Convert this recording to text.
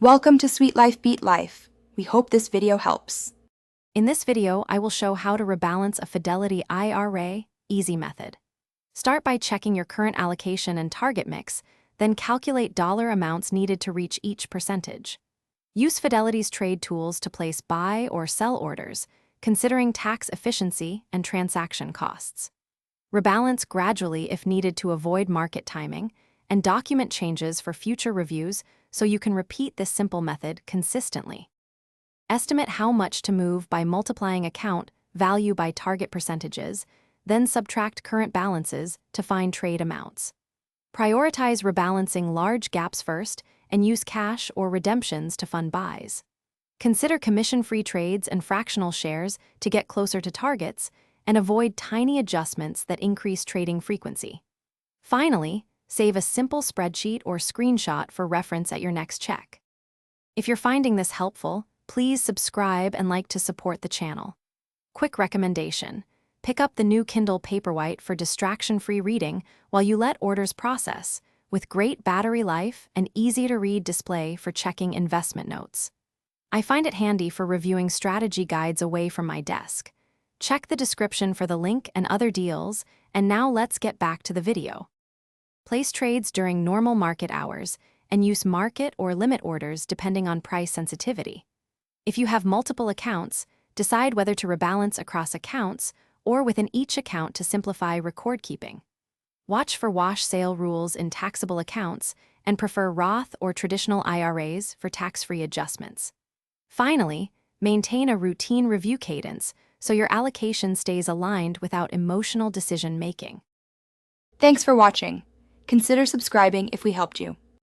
Welcome to Sweet Life Beat Life. We hope this video helps. In this video, I will show how to rebalance a Fidelity IRA easy method. Start by checking your current allocation and target mix, then calculate dollar amounts needed to reach each percentage. Use Fidelity's trade tools to place buy or sell orders, considering tax efficiency and transaction costs. Rebalance gradually if needed to avoid market timing, and document changes for future reviews so you can repeat this simple method consistently. Estimate how much to move by multiplying account value by target percentages, then subtract current balances to find trade amounts. Prioritize rebalancing large gaps first and use cash or redemptions to fund buys. Consider commission-free trades and fractional shares to get closer to targets and avoid tiny adjustments that increase trading frequency. Finally, save a simple spreadsheet or screenshot for reference at your next check. If you're finding this helpful, please subscribe and like to support the channel. Quick recommendation: pick up the new Kindle Paperwhite for distraction-free reading while you let orders process, with great battery life and easy-to-read display for checking investment notes. I find it handy for reviewing strategy guides away from my desk. Check the description for the link and other deals, and now let's get back to the video. Place trades during normal market hours and use market or limit orders depending on price sensitivity. If you have multiple accounts, decide whether to rebalance across accounts or within each account to simplify record keeping. Watch for wash sale rules in taxable accounts and prefer Roth or traditional IRAs for tax-free adjustments. Finally, maintain a routine review cadence so your allocation stays aligned without emotional decision-making. Thanks for watching. Consider subscribing if we helped you.